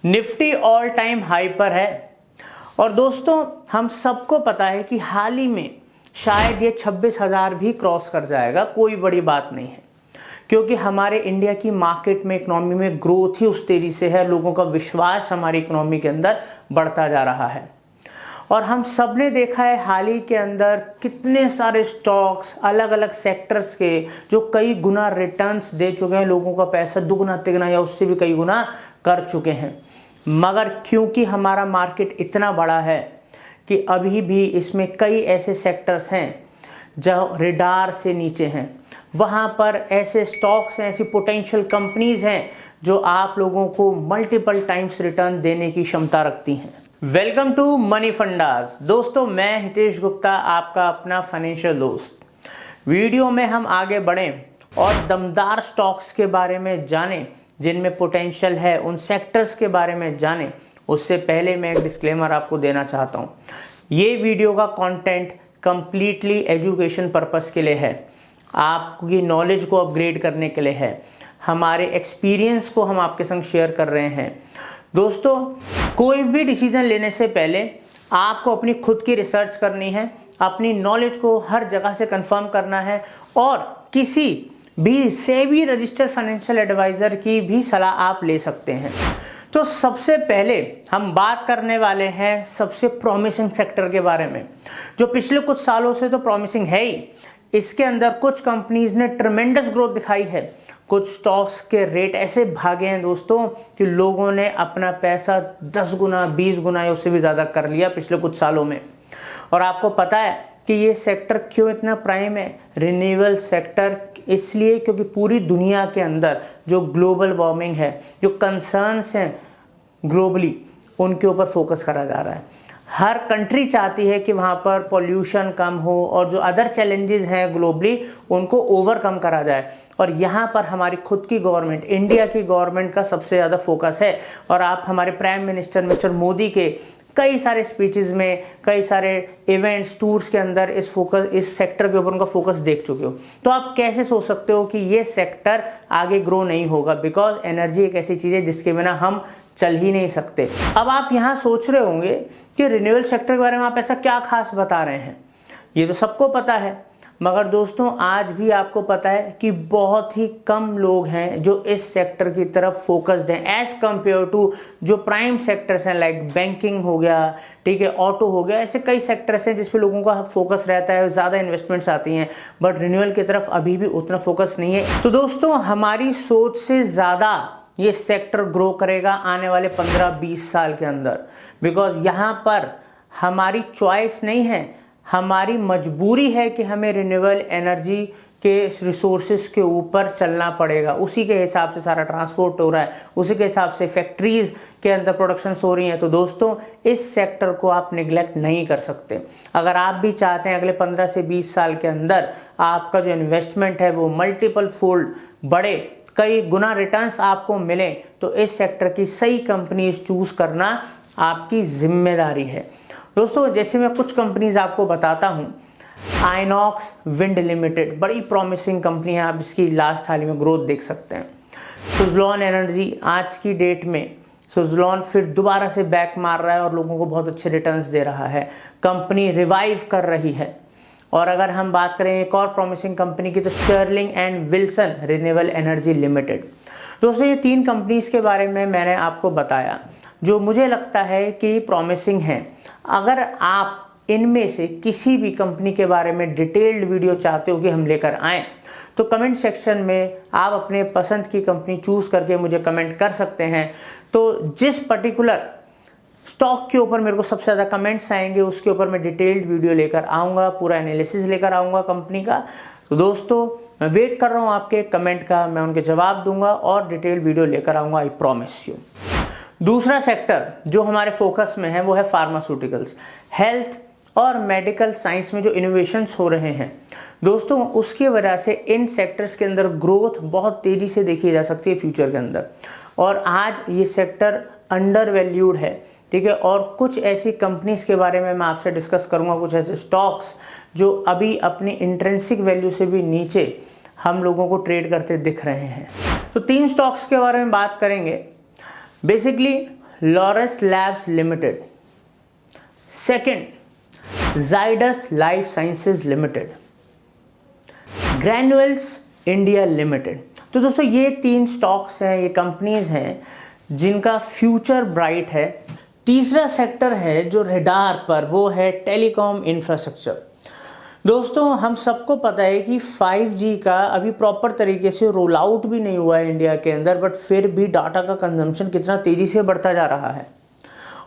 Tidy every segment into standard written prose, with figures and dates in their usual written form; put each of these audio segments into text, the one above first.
Nifty all time high पर है। और दोस्तों हम सबको पता है कि हाल ही में शायद ये 26,000 भी क्रॉस कर जाएगा। कोई बड़ी बात नहीं है, क्योंकि हमारे इंडिया की मार्केट में, इकोनॉमी में ग्रोथ ही उस तेजी से है। लोगों का विश्वास हमारी इकोनॉमी के अंदर बढ़ता जा रहा है। और हम सब ने देखा है हाल ही के अंदर कितने सारे स्टॉक्स अलग अलग सेक्टर्स के जो कई गुना रिटर्न्स दे चुके हैं, लोगों का पैसा दुगना तिगना या उससे भी कई गुना कर चुके हैं। मगर क्योंकि हमारा मार्केट इतना बड़ा है कि अभी भी इसमें कई ऐसे सेक्टर्स हैं जो रेडार से नीचे हैं, वहाँ पर ऐसे स्टॉक्स हैं, ऐसी पोटेंशियल कंपनीज हैं जो आप लोगों को मल्टीपल टाइम्स रिटर्न देने की क्षमता रखती हैं। Welcome to money fundas. दोस्तों मैं हितेश गुप्ता, आपका अपना फाइनेंशियल दोस्त। वीडियो में हम आगे बढ़ें और दमदार स्टॉक्स के बारे में जानें जिनमें पोटेंशियल है, उन सेक्टर्स के बारे में जानें। उससे पहले मैं एक डिस्क्लेमर आपको देना चाहता हूँ। ये वीडियो का कंटेंट कंप्लीटली एजुकेशन पर्पस के लिए है, आपकी नॉलेज को अपग्रेड करने के लिए है, हमारे एक्सपीरियंस को हम आपके संग शेयर कर रहे हैं। दोस्तों कोई भी डिसीजन लेने से पहले आपको अपनी खुद की रिसर्च करनी है, अपनी नॉलेज को हर जगह से कंफर्म करना है और किसी भी सेबी रजिस्टर्ड फाइनेंशियल एडवाइजर की भी सलाह आप ले सकते हैं। तो सबसे पहले हम बात करने वाले हैं सबसे प्रॉमिसिंग सेक्टर के बारे में, जो पिछले कुछ सालों से तो प्रॉमिसिंग है ही। इसके अंदर कुछ कंपनीज ने ट्रमेंडस ग्रोथ दिखाई है, कुछ स्टॉक्स के रेट ऐसे भागे हैं दोस्तों कि लोगों ने अपना पैसा 10 गुना 20 गुना या उससे भी ज़्यादा कर लिया पिछले कुछ सालों में। और आपको पता है कि ये सेक्टर क्यों इतना प्राइम है? रिन्यूएबल सेक्टर इसलिए क्योंकि पूरी दुनिया के अंदर जो ग्लोबल वार्मिंग है, जो कंसर्न्स हैं ग्लोबली, उनके ऊपर फोकस करा जा रहा है। हर कंट्री चाहती है कि वहाँ पर पॉल्यूशन कम हो और जो अदर चैलेंजेस हैं ग्लोबली उनको ओवरकम करा जाए। और यहाँ पर हमारी खुद की गवर्नमेंट, इंडिया की गवर्नमेंट का सबसे ज़्यादा फोकस है। और आप हमारे प्राइम मिनिस्टर मिस्टर मोदी के कई सारे स्पीचेस में, कई सारे इवेंट्स, टूर्स के अंदर इस सेक्टर के ऊपर उनका फोकस देख चुके हो। तो आप कैसे सोच सकते हो कि ये सेक्टर आगे ग्रो नहीं होगा? बिकॉज एनर्जी एक ऐसी चीज़ है जिसके बिना हम चल ही नहीं सकते। अब आप यहाँ सोच रहे होंगे कि रिन्यूएबल सेक्टर के बारे में आप ऐसा क्या खास बता रहे हैं, ये तो सबको पता है। मगर दोस्तों आज भी आपको पता है कि बहुत ही कम लोग हैं जो इस सेक्टर की तरफ फोकस्ड हैं एज कम्पेयर टू जो प्राइम सेक्टर्स हैं, लाइक बैंकिंग हो गया, ठीक है, ऑटो हो गया। ऐसे कई सेक्टर्स हैं जिस पे लोगों का फोकस रहता है, ज़्यादा इन्वेस्टमेंट्स आती हैं, बट रिन्यूएबल की तरफ अभी भी उतना फोकस नहीं है। तो दोस्तों हमारी सोच से ज़्यादा ये सेक्टर ग्रो करेगा आने वाले 15-20 साल के अंदर। बिकॉज यहाँ पर हमारी चॉइस नहीं है, हमारी मजबूरी है कि हमें रिन्यूएबल एनर्जी के रिसोर्सेज के ऊपर चलना पड़ेगा। उसी के हिसाब से सारा ट्रांसपोर्ट हो रहा है, उसी के हिसाब से फैक्ट्रीज के अंदर प्रोडक्शन हो रही हैं। तो दोस्तों इस सेक्टर को आप निगलेक्ट नहीं कर सकते। अगर आप भी चाहते हैं अगले 15 से 20 साल के अंदर आपका जो इन्वेस्टमेंट है वो मल्टीपल फोल्ड बढ़े, कई गुना रिटर्न्स आपको मिले, तो इस सेक्टर की सही कंपनीज चूज करना आपकी जिम्मेदारी है। दोस्तों जैसे मैं कुछ कंपनीज आपको बताता हूं। आइनॉक्स विंड लिमिटेड बड़ी प्रॉमिसिंग कंपनी है, आप इसकी लास्ट हाल में ग्रोथ देख सकते हैं। सुज़लॉन एनर्जी, आज की डेट में सुज़लॉन फिर दोबारा से बैक मार रहा है और लोगों को बहुत अच्छे रिटर्न्स दे रहा है, कंपनी रिवाइव कर रही है। और अगर हम बात करें एक और प्रॉमिसिंग कंपनी की, तो Sterling and Wilson renewable energy limited. दोस्तों ये 3 कंपनीज के बारे में मैंने आपको बताया जो मुझे लगता है कि प्रॉमिसिंग हैं। अगर आप इनमें से किसी भी कंपनी के बारे में डिटेल्ड वीडियो चाहते हो कि हम लेकर आएँ, तो कमेंट सेक्शन में आप अपने पसंद की कंपनी चूज करके मुझे कमेंट कर सकते हैं। तो जिस पर्टिकुलर स्टॉक के ऊपर मेरे को सबसे ज़्यादा कमेंट्स आएंगे उसके ऊपर मैं डिटेल्ड वीडियो लेकर आऊँगा, पूरा एनालिसिस लेकर आऊँगा कंपनी का। तो दोस्तों मैं वेट कर रहा हूँ आपके कमेंट का, मैं उनके जवाब दूंगा और डिटेल्ड वीडियो लेकर आऊँगा, आई प्रॉमिस यू। दूसरा सेक्टर जो हमारे फोकस में है वो है फार्मास्यूटिकल्स। हेल्थ और मेडिकल साइंस में जो इनोवेशंस हो रहे हैं दोस्तों, उसकी वजह से इन सेक्टर्स के अंदर ग्रोथ बहुत तेज़ी से देखी जा सकती है फ्यूचर के अंदर। और आज ये सेक्टर अंडर वैल्यूड है, ठीक है। और कुछ ऐसी कंपनीज के बारे में मैं आपसे डिस्कस करूंगा, कुछ ऐसे स्टॉक्स जो अभी अपनी इंट्रिंसिक वैल्यू से भी नीचे हम लोगों को ट्रेड करते दिख रहे हैं। तो 3 स्टॉक्स के बारे में बात करेंगे। Basically Laurus labs limited, second Zydus life sciences limited, Granules India limited. तो दोस्तों ये 3 स्टॉक्स हैं, ये कंपनीज हैं जिनका फ्यूचर ब्राइट है। तीसरा सेक्टर है जो रडार पर, वो है टेलीकॉम इंफ्रास्ट्रक्चर। दोस्तों हम सबको पता है कि 5G का अभी प्रॉपर तरीके से रोल आउट भी नहीं हुआ है इंडिया के अंदर, बट फिर भी डाटा का कंजम्पशन कितना तेज़ी से बढ़ता जा रहा है।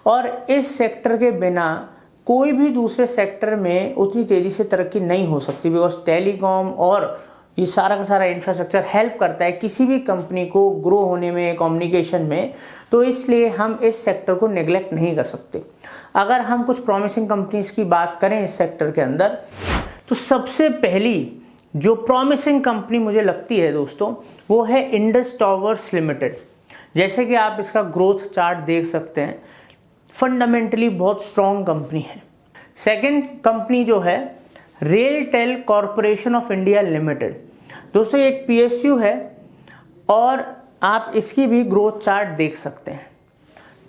और इस सेक्टर के बिना कोई भी दूसरे सेक्टर में उतनी तेज़ी से तरक्की नहीं हो सकती, बिकॉज टेलीकॉम और ये सारा का सारा इंफ्रास्ट्रक्चर हेल्प करता है किसी भी कंपनी को ग्रो होने में, कम्युनिकेशन में। तो इसलिए हम इस सेक्टर को नेग्लेक्ट नहीं कर सकते। अगर हम कुछ प्रॉमिसिंग कंपनीज की बात करें इस सेक्टर के अंदर, तो सबसे पहली जो प्रॉमिसिंग कंपनी मुझे लगती है दोस्तों, वो है इंडस टावर्स लिमिटेड। जैसे कि आप इसका ग्रोथ चार्ट देख सकते हैं, फंडामेंटली बहुत स्ट्रॉन्ग कंपनी है। सेकंड कंपनी जो है RailTel corporation of India limited. दोस्तों एक PSU है और आप इसकी भी ग्रोथ चार्ट देख सकते हैं।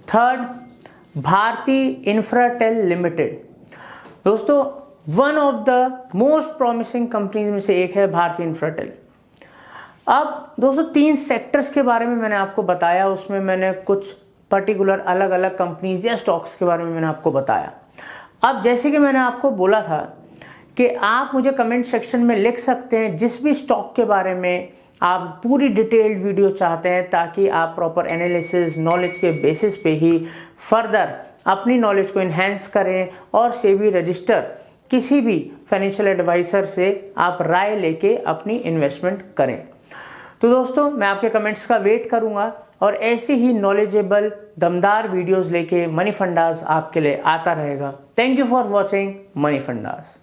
Third Bharti Infratel limited. दोस्तों one of the most promising companies में से एक है भारती इंफ्राटेल। अब दोस्तों 3 सेक्टर्स के बारे में मैंने आपको बताया, उसमें मैंने कुछ पर्टिकुलर अलग अलग कंपनीज या स्टॉक्स के बारे में मैंने आपको बताया। अब जैसे कि मैंने आपको बोला था कि आप मुझे कमेंट सेक्शन में लिख सकते हैं जिस भी स्टॉक के बारे में आप पूरी डिटेल्ड वीडियो चाहते हैं, ताकि आप प्रॉपर एनालिसिस नॉलेज के बेसिस पे ही फर्दर अपनी नॉलेज को इन्हेंस करें और सेबी रजिस्टर किसी भी फाइनेंशियल एडवाइजर से आप राय लेके अपनी इन्वेस्टमेंट करें। तो दोस्तों मैं आपके कमेंट्स का वेट करूंगा और ऐसे ही नॉलेजेबल दमदार वीडियोस लेके मनी फंडास आपके लिए आता रहेगा। Thank you for watching money fundas.